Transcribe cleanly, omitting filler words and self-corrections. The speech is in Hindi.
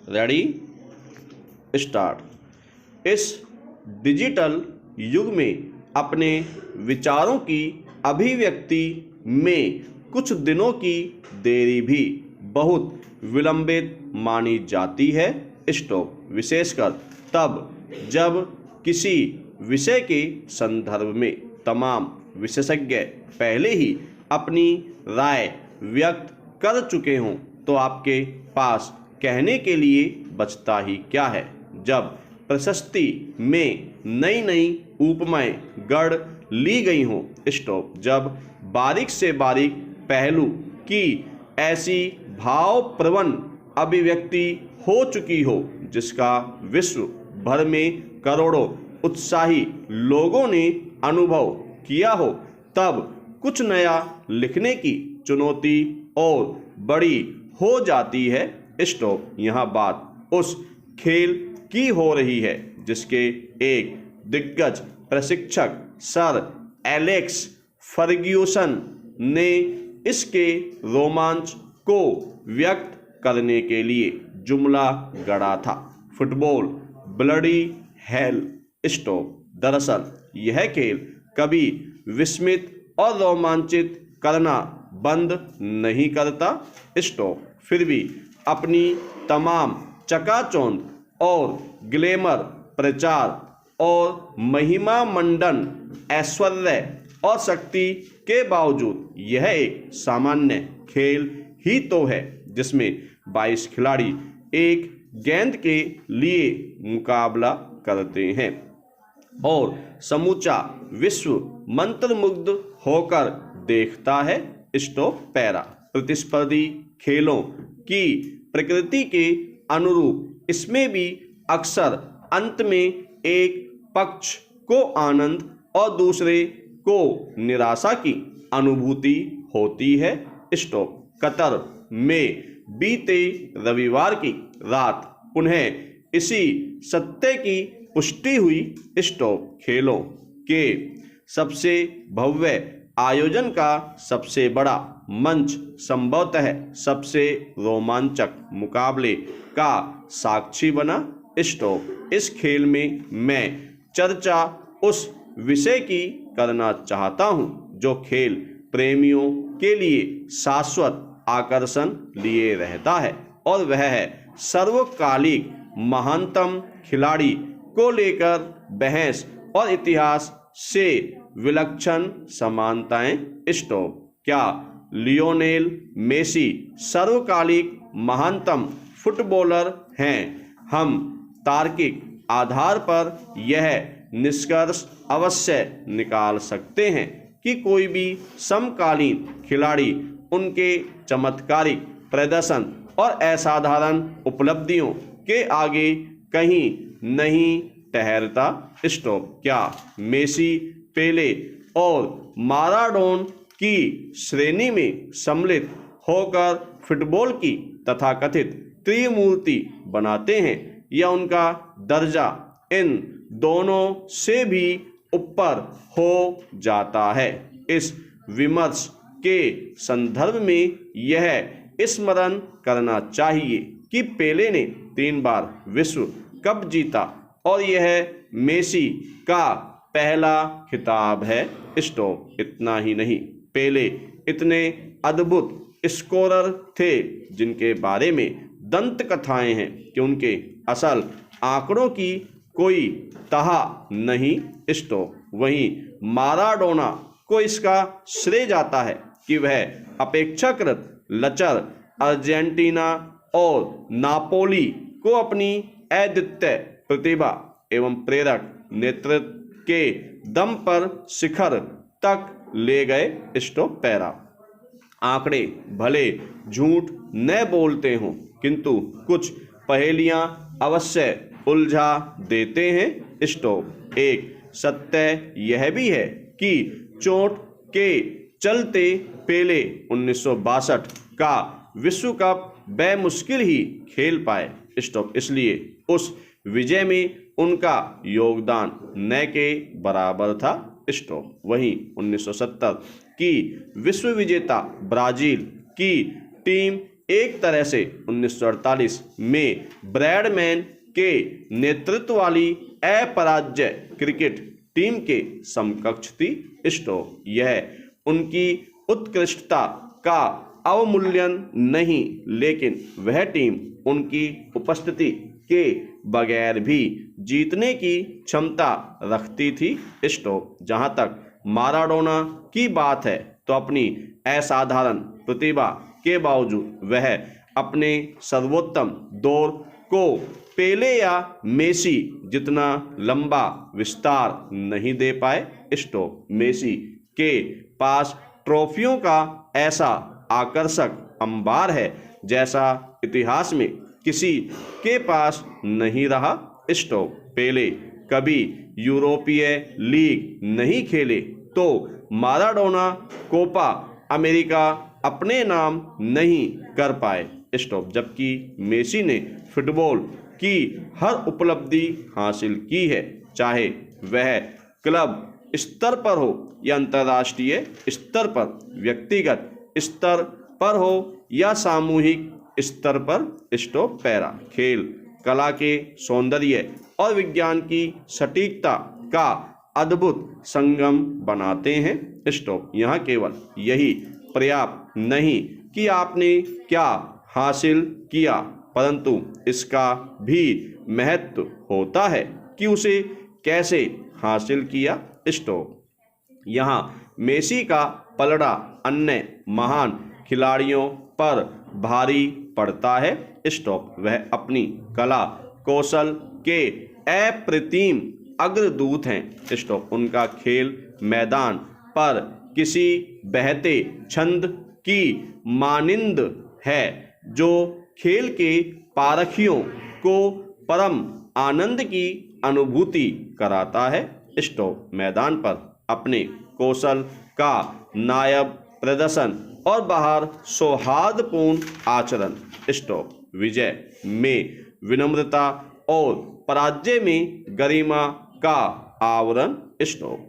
Ready start. इस डिजिटल युग में अपने विचारों की अभिव्यक्ति में कुछ दिनों की देरी भी बहुत विलंबित मानी जाती है। स्टॉप। विशेषकर तब जब किसी विषय के संदर्भ में तमाम विशेषज्ञ पहले ही अपनी राय व्यक्त कर चुके हों, तो आपके पास कहने के लिए बचता ही क्या है। जब प्रशस्ति में नई नई उपमाएं गढ़ ली गई हों। स्टॉप। जब बारीक से बारीक पहलू की ऐसी भावप्रवण अभिव्यक्ति हो चुकी हो जिसका विश्व भर में करोड़ों उत्साही लोगों ने अनुभव किया हो, तब कुछ नया लिखने की चुनौती और बड़ी हो जाती है। स्टॉप। यहाँ बात उस खेल की हो रही है जिसके एक दिग्गज प्रशिक्षक सर एलेक्स फर्ग्यूसन ने इसके रोमांच को व्यक्त करने के लिए जुमला गढ़ा था, फुटबॉल ब्लडी हेल। स्टॉप। दरअसल यह खेल कभी विस्मित और रोमांचित करना बंद नहीं करता। स्टॉप। फिर भी अपनी तमाम चकाचौंध और ग्लैमर प्रचार और महिमा मंडन ऐश्वर्य और शक्ति के बावजूद यह एक सामान्य खेल ही तो है जिसमें 22 खिलाड़ी एक गेंद के लिए मुकाबला करते हैं और समूचा विश्व मंत्रमुग्ध होकर देखता है। स्टॉप। पैरा। प्रतिस्पर्धी खेलों की प्रकृति के अनुरूप इसमें भी अक्सर अंत में एक पक्ष को आनंद और दूसरे को निराशा की अनुभूति होती है। स्टॉप। कतर में बीते रविवार की रात पुनः इसी सत्य की पुष्टि हुई। स्टॉप। खेलों के सबसे भव्य आयोजन का सबसे बड़ा मंच संभवतः सबसे रोमांचक मुकाबले का साक्षी बना। स्टॉप। इस खेल में मैं चर्चा उस विषय की करना चाहता हूं जो खेल प्रेमियों के लिए शाश्वत आकर्षण लिए रहता है, और वह है सर्वकालिक महानतम खिलाड़ी को लेकर बहस और इतिहास से विलक्षण समानताएं। स्टॉप। क्या लियोनेल मेसी सर्वकालिक महानतम फुटबॉलर हैं? हम तार्किक आधार पर यह निष्कर्ष अवश्य निकाल सकते हैं कि कोई भी समकालीन खिलाड़ी उनके चमत्कारिक प्रदर्शन और असाधारण उपलब्धियों के आगे कहीं नहीं ठहरता। स्टॉप। क्या मेसी पेले और माराडोन की श्रेणी में सम्मिलित होकर फुटबॉल की तथाकथित त्रिमूर्ति बनाते हैं, या उनका दर्जा इन दोनों से भी ऊपर हो जाता है? इस विमर्श के संदर्भ में यह स्मरण करना चाहिए कि पेले ने 3 बार विश्व कप जीता और यह मेसी का पहला खिताब है। स्टॉप। इतना ही नहीं, पेले इतने अद्भुत स्कोरर थे जिनके बारे में दंत कथाएं हैं कि उनके असल आंकड़ों की कोई तहा नहीं। स्टॉप। वहीं माराडोना को इसका श्रेय जाता है कि वह अपेक्षाकृत लचर अर्जेंटीना और नापोली को अपनी अद्वितीय प्रतिभा एवं प्रेरक नेतृत्व के दम पर शिखर तक ले गए। स्टॉप। पैरा। आंकड़े भले झूठ न बोलते हों, किंतु कुछ पहेलियां अवश्य उलझा देते हैं। स्टॉप। एक सत्य यह भी है कि चोट के चलते पेले 1962 का विश्व कप बेमुश्किल ही खेल पाए। स्टॉप। इसलिए उस विजय में उनका योगदान न के बराबर था। स्टॉप। वहीं 1970 की विश्व विजेता ब्राजील की टीम एक तरह से 1948 में ब्रैडमैन के नेतृत्व वाली अपराज्य क्रिकेट टीम के समकक्ष थी। स्टोक्स यह उनकी उत्कृष्टता का अवमूल्यन नहीं, लेकिन वह टीम उनकी उपस्थिति के बगैर भी जीतने की क्षमता रखती थी। स्टोक्स जहां तक माराडोना की बात है तो अपनी असाधारण प्रतिभा के बावजूद वह अपने सर्वोत्तम दौर को पेले या मेसी जितना लंबा विस्तार नहीं दे पाए। स्टोक्स मेसी के पास ट्रॉफियों का ऐसा आकर्षक अंबार है जैसा इतिहास में किसी के पास नहीं रहा। स्टोक्स पेले कभी यूरोपीय लीग नहीं खेले तो माराडोना कोपा अमेरिका अपने नाम नहीं कर पाए। स्टोक्स जबकि मेसी ने फुटबॉल की हर उपलब्धि हासिल की है, चाहे वह क्लब स्तर पर हो या अंतर्राष्ट्रीय स्तर पर, व्यक्तिगत स्तर पर हो या सामूहिक स्तर पर। स्टोक्स पैरा खेल कला के सौंदर्य और विज्ञान की सटीकता का अद्भुत संगम बनाते हैं। स्टोक्स यहाँ केवल यही पर्याप्त नहीं कि आपने क्या हासिल किया, परंतु इसका भी महत्व होता है कि उसे कैसे हासिल किया। स्टोक्स यहाँ मेसी का पलड़ा अन्य महान खिलाड़ियों पर भारी पड़ता है। स्टोक्स वह अपनी कला कौशल के अप्रतिम अग्रदूत हैं। स्टोक्स उनका खेल मैदान पर किसी बहते छंद की मानिंद है जो खेल के पारखियों को परम आनंद की अनुभूति कराता है। स्टोक्स मैदान पर अपने कौशल का नायाब प्रदर्शन और बाहर सौहार्दपूर्ण आचरण। स्टोक्स विजय में विनम्रता और पराजय में गरिमा का आवरण। स्टोक्स